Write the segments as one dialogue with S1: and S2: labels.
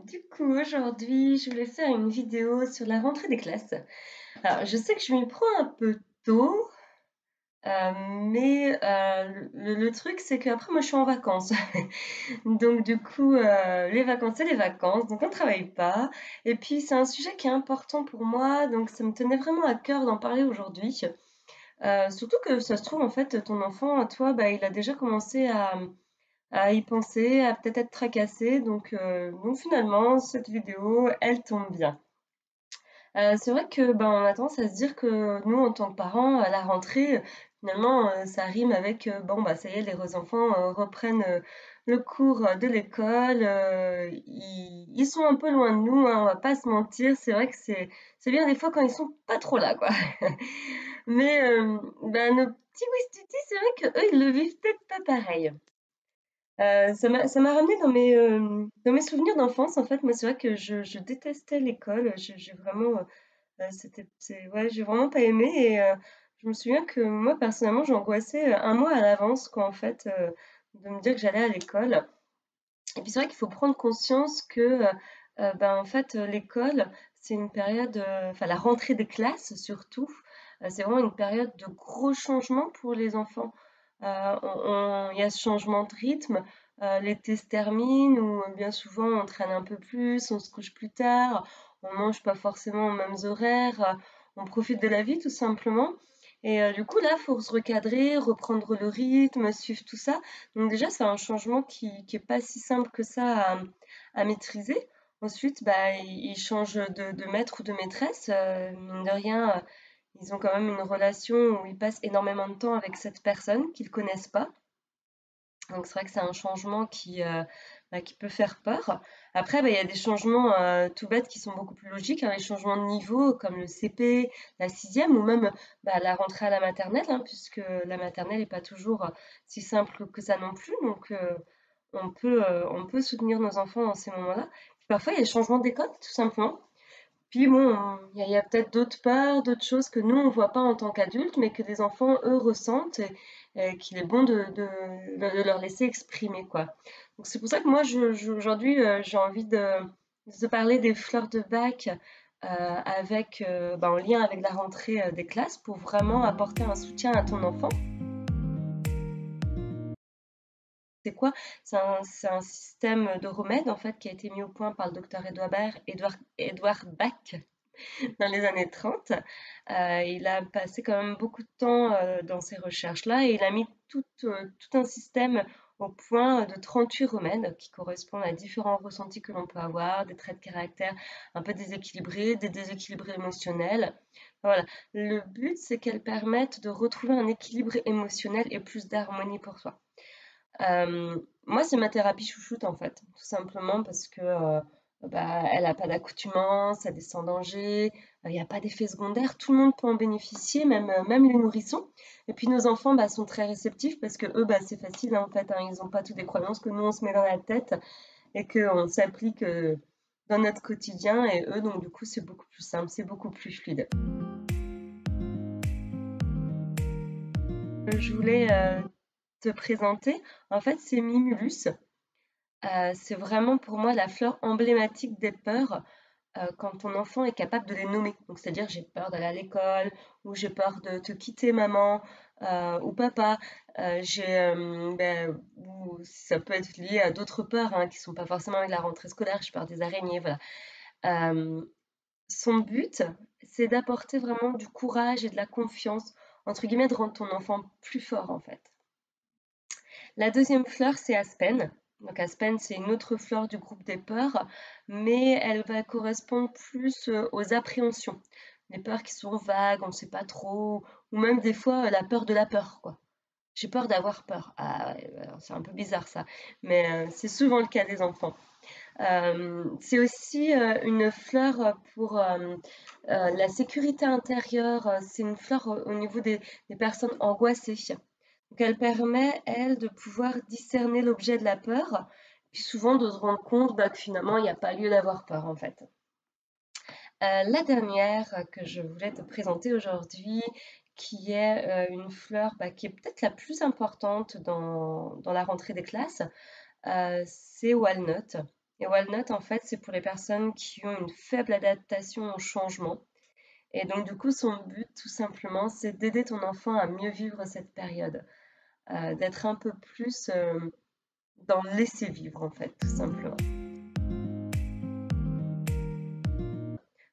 S1: Du coup, aujourd'hui, je voulais faire une vidéo sur la rentrée des classes. Alors, je sais que je m'y prends un peu tôt, mais le truc, c'est qu'après, moi, je suis en vacances. Donc, du coup, les vacances, c'est les vacances, donc on ne travaille pas. Et puis, c'est un sujet qui est important pour moi, donc ça me tenait vraiment à cœur d'en parler aujourd'hui. Surtout que ça se trouve, en fait, ton enfant, toi, bah, il a déjà commencé à y penser, à peut-être être tracassé. Donc finalement, cette vidéo, elle tombe bien. C'est vrai que ben, on a tendance à se dire que nous, en tant que parents, à la rentrée, finalement, ça rime avec bon, bah ça y est, les enfants reprennent le cours de l'école. Ils sont un peu loin de nous, hein, on va pas se mentir. C'est vrai que c'est bien des fois quand ils sont pas trop là, quoi. Mais ben, nos petits Ouistutis, c'est vrai que eux, ils le vivent peut-être pas pareil. Ça m'a ramené dans mes souvenirs d'enfance. En fait, moi, c'est vrai que je détestais l'école. J'ai vraiment, ouais, j'ai vraiment pas aimé. Et je me souviens que moi, personnellement, j'angoissais un mois à l'avance, quoi, en fait, de me dire que j'allais à l'école. Et puis, c'est vrai qu'il faut prendre conscience que, ben, en fait, l'école, c'est une période, enfin, la rentrée des classes surtout, c'est vraiment une période de gros changements pour les enfants. Il y a ce changement de rythme. L'été se termine, où bien souvent on traîne un peu plus, on se couche plus tard, on mange pas forcément aux mêmes horaires, on profite de la vie tout simplement. Et du coup là, faut se recadrer, reprendre le rythme, suivre tout ça. Donc déjà, c'est un changement qui est pas si simple que ça à maîtriser. Ensuite, bah, ils changent de maître ou de maîtresse. Mine de rien, ils ont quand même une relation où ils passent énormément de temps avec cette personne qu'ils connaissent pas. Donc c'est vrai que c'est un changement qui peut faire peur. Après, bah, il y a des changements tout bêtes qui sont beaucoup plus logiques, hein, les changements de niveau comme le CP, la sixième ou même bah, la rentrée à la maternelle, hein, puisque la maternelle n'est pas toujours si simple que ça non plus. Donc on peut soutenir nos enfants dans ces moments-là. Puis parfois, il y a des changements d'école, tout simplement. Puis bon, il y a peut-être d'autres peurs, d'autres choses que nous, on voit pas en tant qu'adultes, mais que les enfants, eux, ressentent et qu'il est bon de leur laisser exprimer, quoi. Donc c'est pour ça que moi, aujourd'hui, j'ai envie de te parler des fleurs de bac en lien avec la rentrée des classes pour vraiment apporter un soutien à ton enfant. C'est quoi? C'est un système de remède, en fait, qui a été mis au point par le docteur Edouard Bach dans les années 30. Il a passé quand même beaucoup de temps dans ces recherches-là et il a mis tout un système au point de 38 remèdes qui correspondent à différents ressentis que l'on peut avoir, des traits de caractère un peu déséquilibrés, des déséquilibres émotionnels. Voilà. Le but, c'est qu'elles permettent de retrouver un équilibre émotionnel et plus d'harmonie pour soi. Moi, c'est ma thérapie chouchoute en fait, tout simplement parce que bah, elle a pas d'accoutumance, elle est sans danger, il n'y a pas d'effet secondaire, tout le monde peut en bénéficier, même les nourrissons. Et puis nos enfants bah, sont très réceptifs parce que eux, bah, c'est facile en fait, hein, ils n'ont pas toutes les croyances que nous on se met dans la tête et qu'on s'applique dans notre quotidien et eux, donc du coup, c'est beaucoup plus simple, c'est beaucoup plus fluide. Je voulais te présenter, en fait, c'est Mimulus. C'est vraiment pour moi la fleur emblématique des peurs, quand ton enfant est capable de les nommer. Donc c'est-à-dire: «J'ai peur d'aller à l'école» ou «J'ai peur de te quitter maman», ou «Papa». Ou ça peut être lié à d'autres peurs, hein, qui sont pas forcément avec la rentrée scolaire. «J'ai peur des araignées», voilà. Hem, Son but, c'est d'apporter vraiment du courage et de la «confiance», entre guillemets, de rendre ton enfant plus fort, en fait. La deuxième fleur, c'est Aspen. Donc Aspen, c'est une autre fleur du groupe des peurs, mais elle va correspondre plus aux appréhensions. Les peurs qui sont vagues, on ne sait pas trop, ou même des fois la peur de la peur, quoi. J'ai peur d'avoir peur. Ah, ouais, alors c'est un peu bizarre ça, mais c'est souvent le cas des enfants. C'est aussi une fleur pour la sécurité intérieure. C'est une fleur au niveau des personnes angoissées. Donc elle permet, elle, de pouvoir discerner l'objet de la peur, puis souvent de se rendre compte bah, que finalement, il n'y a pas lieu d'avoir peur en fait. La dernière que je voulais te présenter aujourd'hui, qui est une fleur bah, qui est peut-être la plus importante dans la rentrée des classes, c'est Walnut. Et Walnut, en fait, c'est pour les personnes qui ont une faible adaptation au changement. Et donc, du coup, son but, tout simplement, c'est d'aider ton enfant à mieux vivre cette période, d'être un peu plus dans le laisser vivre, en fait, tout simplement.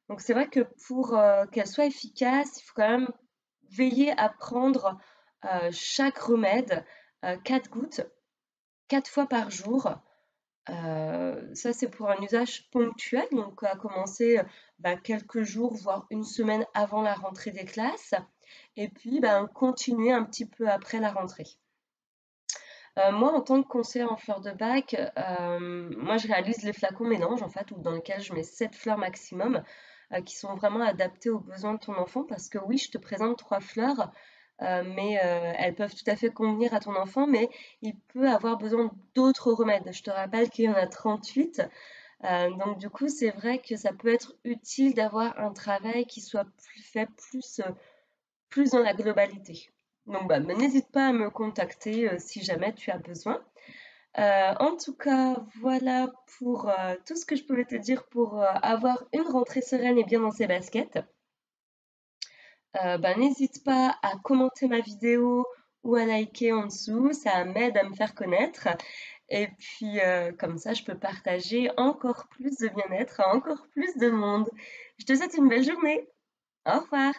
S1: Donc, c'est vrai que pour qu'elle soit efficace, il faut quand même veiller à prendre chaque remède 4 gouttes, 4 fois par jour. Ça, c'est pour un usage ponctuel, donc à commencer quelques jours, voire une semaine avant la rentrée des classes, et puis continuer un petit peu après la rentrée. Moi, en tant que conseillère en fleurs de bac, moi je réalise les flacons mélanges en fait, dans lesquels je mets 7 fleurs maximum, qui sont vraiment adaptées aux besoins de ton enfant, parce que oui, je te présente 3 fleurs, mais elles peuvent tout à fait convenir à ton enfant, mais il peut avoir besoin d'autres remèdes. Je te rappelle qu'il y en a 38, donc du coup, c'est vrai que ça peut être utile d'avoir un travail qui soit fait plus dans la globalité. Donc mais n'hésite pas à me contacter si jamais tu as besoin. En tout cas, voilà pour tout ce que je pouvais te dire pour avoir une rentrée sereine et bien dans ses baskets. N'hésite pas à commenter ma vidéo ou à liker en dessous, ça m'aide à me faire connaître. Et puis, comme ça, je peux partager encore plus de bien-être à encore plus de monde. Je te souhaite une belle journée. Au revoir.